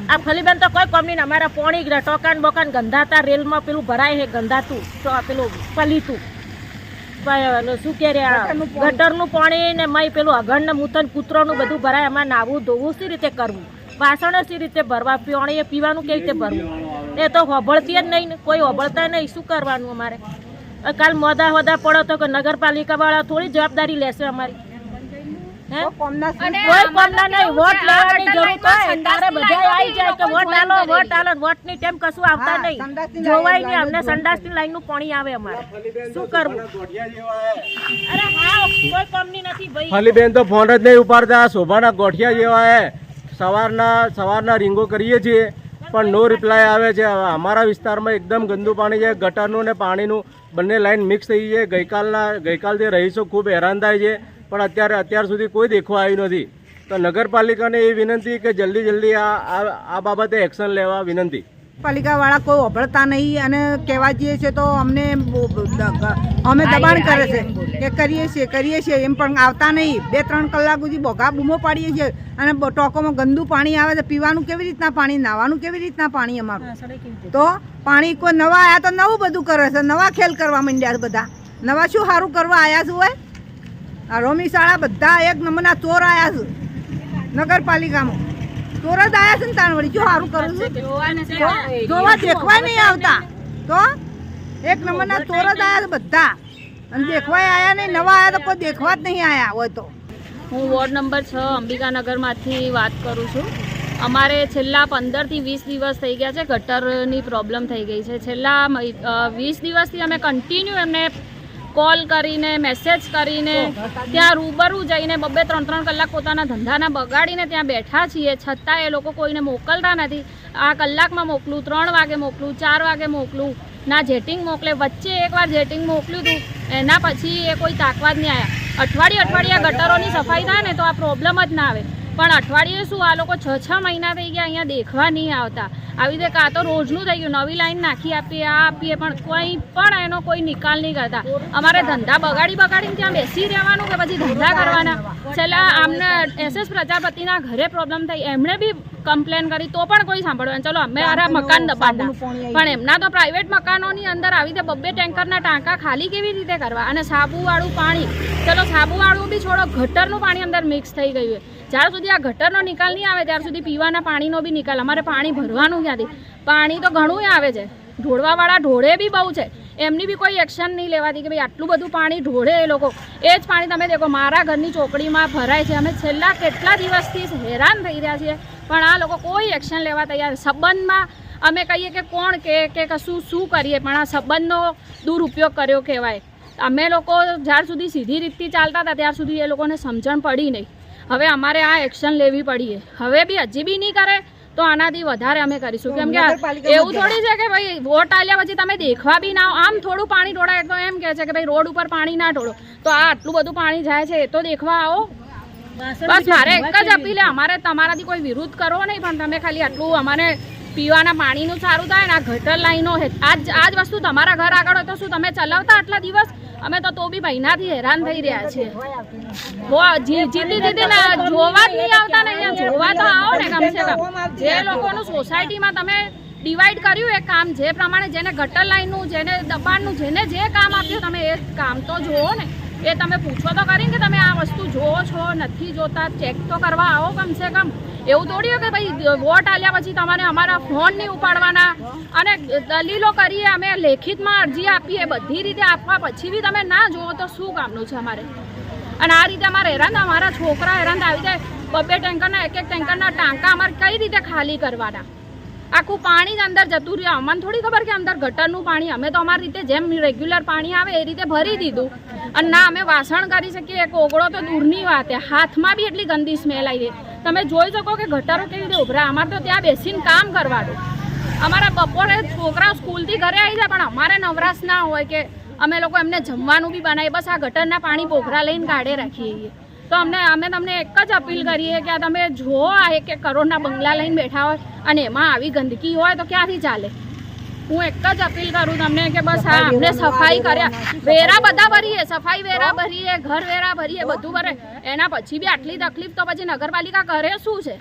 આ ફલીબેન તો કોઈ કોમ નહીં, અમારા પોણી ટોકાન બોકાન ગંધાતા રેલમાં પેલું ભરાય છે ગંધાતું પેલું પલીતું શું કે રે ગટરનું પાણી ને મય પેલું અગણ ને મૂતન કૂતરોનું બધું ભરાય. અમારે નાવું ધોવું સી રીતે કરવું, વાસણો સી રીતે ભરવા, પાણી પીવાનું કેવી રીતે ભરવું, એ તો હોબળતી જ નહીં ને, કોઈ હોબળતા નહીં. શું કરવાનું અમારે? કાલ મોદા હોદા પડો તો કે નગરપાલિકા વાળા થોડી જવાબદારી લેશે અમારી? કોઈ કોમના નહીં, વોટ લેવાની જરૂર હોય તારે બધા આવી જાય કે વોટ આલો વોટ આલો, વોટ ની ટાઈમ કશું આવતા નહીં, જોવાય નહીં. અમને સંડાસની લાઈન નું પાણી આવે, અમારે શું કરવું? અરે હા, કોઈ કોમની નથી ભાઈ. ફલીબેન તો ફોન જ નહીં ઉપાડતા, શોભાના ગોઠિયા જેવા હે. સવારના રીંગો કરીએ છીએ પણ નો રિપ્લાય આવે છે. અમારા વિસ્તારમાં એકદમ ગંદુ પાણી છે, ગટરનું ને પાણીનું બંને લાઈન મિક્સ થઈ છે. ગઈકાલથી રહીશો ખૂબ હેરાન થાય છે, પણ અત્યાર સુધી કોઈ દેખવા આવ્યું નથી. તો નગરપાલિકાને એ વિનંતી કે જલ્દી આ બાબતે એક્શન લેવા વિનંતી. પાલિકાવાળા કોઈ ઓભળતા નહીં અને કહેવા જઈએ છીએ તો અમે દબાણ કરે છે કે કરીએ છીએ એમ પણ આવતા નહીં. 2-3 કલાક સુધી બોગા બૂમો પાડીએ છીએ અને ટોકોમાં ગંદુ પાણી આવે છે. પીવાનું કેવી રીતના પાણી, નાવાનું કેવી રીતના પાણી અમારું? તો પાણી કોઈ નવા આવ્યા તો નવું બધું કરે છે, નવા ખેલ કરવા માંડ્યા બધા. નવા શું સારું કરવા આવ્યા છે? હોય આ રોમી શાળા બધા એક નંબરના ચોર આવ્યા છે નગરપાલિકામાં. ચોર જ આવ્યા છે ને તાણ વળી શું સારું કરું છું? જોવા દેખવા નહીં આવતા તો એક નંબરના ચોર જ આવ્યા છે બધા, અને દેખવાય આવ્યા નહીં. નવા આવ્યા તો કોઈ દેખવા જ નહીં આવ્યા હોય. તો હું વોર્ડ નંબર 6 અંબિકાનગરમાંથી વાત કરું છું. અમારે છેલ્લા 15 થી 20 દિવસ થઈ ગયા છે, ગટરની પ્રોબ્લેમ થઈ ગઈ છે. છેલ્લા 20 દિવસથી અમે કન્ટિન્યુ એમને કોલ કરીને મેસેજ કરીને ત્યાં રૂબરૂ જઈને 2-3 કલાક પોતાના ધંધાના બગાડીને ત્યાં બેઠા છીએ, છતાં એ લોકો કોઈને મોકલતા નથી. આ કલાકમાં મોકલું, 3 વાગે મોકલું, 4 વાગે મોકલું, ના જેટિંગ મોકલે. વચ્ચે એકવાર જેટિંગ મોકલ્યું હતું, એના પછી એ કોઈ તાકવા જ નહીં આવ્યા. અઠવાડિયે ગટરોની સફાઈ થાય ને તો આ પ્રોબ્લેમ જ ના આવે, પણ અઠવાડિયે શું આ લોકો 6 મહિના થઈ ગયા અહીંયા દેખવા નહીં આવતા. આવી રીતે કાં તો રોજનું થઈ ગયું, નવી લાઈન નાખી આપીએ, આ આપીએ, પણ કોઈ પણ એનો કોઈ નિકાલ નહીં કરતા. અમારે ધંધા બગાડીને ત્યાં બેસી રહેવાનું કે પછી ધંધા કરવાના? છેલ્લા આમને SS પ્રજાપતિના ઘરે પ્રોબ્લેમ થઈ, એમણે બી કમ્પ્લેન કરી તો પણ કોઈ સાંભળવા. ચલો અમે મારા મકાન દબાણના, પણ એમના તો પ્રાઇવેટ મકાનોની અંદર આવી રીતે 2 ટેન્કરના ટાંકા ખાલી કેવી રીતે કરવા? અને સાબુવાળું પાણી, ચલો સાબુવાળું બી છોડો, ગટરનું પાણી અંદર મિક્સ થઈ ગયું. જ્યાર સુધી આ ગટરનો નિકાલ નહીં આવે ત્યાર સુધી પીવાના પાણીનો બી નિકાલ. અમારે પાણી ભરવાનું ક્યાંથી? પાણી તો ઘણું આવે છે, ઢોળવાવાળા ઢોળે બી બહુ છે, એમની બી કોઈ એક્શન નહીં લેવાતી કે ભાઈ આટલું બધું પાણી ઢોળે એ લોકો. એ જ પાણી તમે દેખો મારા ઘરની ચોકડીમાં ભરાય છે. અમે છેલ્લા કેટલા દિવસથી હેરાન થઈ રહ્યા છીએ, પણ આ લોકો કોઈ એક્શન લેવા તૈયાર. સંબંધમાં અમે કહીએ કે કોણ કે કશું શું કરીએ, પણ આ સંબંધનો દુરુપયોગ કર્યો કહેવાય. અમે લોકો જ્યાર સુધી સીધી રીતથી ચાલતા હતા ત્યાર સુધી એ લોકોને સમજણ પડી નહીં. હવે અમારે આ એક્શન લેવી પડીએ. હવે બી હજી બી નહીં કરે તો આનાથી વધારે અમે કરીશું. કેમ કે એવું થોડી છે કે ભાઈ વોટ આલ્યા પછી તમે દેખવા બી ના આમ થોડું પાણી ઢોળાય તો એમ કહે છે કે ભાઈ રોડ ઉપર પાણી ના ઢોળો. તો આ આટલું બધું પાણી જાય છે એ તો દેખવા આવો. બસ મારે એક જ અપીલ, અમારે તમારાથી કોઈ વિરોધ કરવો નહીં, પણ તમે ખાલી આટલું અમારે પીવાના પાણીનું સારું થાય ને આ ગટર લાઈનો આ જ વસ્તુ તમારા ઘર આગળ હોય તો શું તમે ચલાવતા આટલા દિવસ? અમે તો બી મહિનાથી હેરાન થઈ રહ્યા છીએ. જીતી જોવા જ નહીં આવતા ને, અહીંયા જોવા તો આવો ને કમસે કમ. જે લોકોનું સોસાયટીમાં તમે ડિવાઈડ કર્યું એ કામ, જે પ્રમાણે જેને ગટર લાઈનનું, જેને દબાણનું, જેને જે કામ આપ્યું તમે એ કામ તો જુઓ ને. એ તમે પૂછો તો કરીને કે તમે આ વસ્તુ જુઓ છો નથી જોતા, ચેક તો કરવા આવો કમસે કમ. એવું થોડી હોય કે ભાઈ વોટ આલ્યા પછી તમારે અમારા ફોન નહીં ઉપાડવાના અને દલીલો કરીએ, અમે લેખિતમાં અરજી આપીએ, બધી રીતે આપવા પછી બી તમે ના જુઓ તો શું કામનું છે અમારે? અને આ રીતે અમારે હેરાન, અમારા છોકરા હેરાન આવી જાય. 2 ટેન્કરના એક ટેન્કરના ટાંકા અમારે કઈ રીતે ખાલી કરવાના? આખું પાણી જ અંદર જતું રહ્યું. અમને થોડી ખબર કે અંદર ગટરનું પાણી. અમે તો અમારી રીતે જેમ રેગ્યુલર પાણી આવે એ રીતે ભરી દીધું. અને ના અમે વાસણ કરી શકીએ, એક ઓગળો તો દૂરની વાત. હાથમાં બી એટલી ગંદી સ્મેલ આવી જાય. તમે જોઈ શકો કે ગટરો કેવી રીતે ઉભરા. અમારે તો ત્યાં બેસીને કામ કરવાનું. અમારા બપોરે છોકરાઓ સ્કૂલથી ઘરે આવી જાય, પણ અમારે નવરાશ ના હોય કે અમે લોકો એમને જમવાનું બી બનાવીએ. બસ આ ગટરના પાણી પોખરા લઈને કાઢે રાખીએ. તો અમે તમને એક જ અપીલ કરીએ કે આ તમે જુઓ, આ 1 કરોડના બંગલા લઈને બેઠા હોય અને એમાં આવી ગંદકી હોય તો ક્યાંથી ચાલે? હું એક જ અપીલ કરું તમને કે બસ હા અમને સફાઈ કર્યા, વેરા બધા ભરીએ, સફાઈ વેરા ભરીએ, ઘર વેરા ભરીએ, બધું ભરે. એના પછી બી આટલી તકલીફ તો પછી નગરપાલિકા કરે શું છે?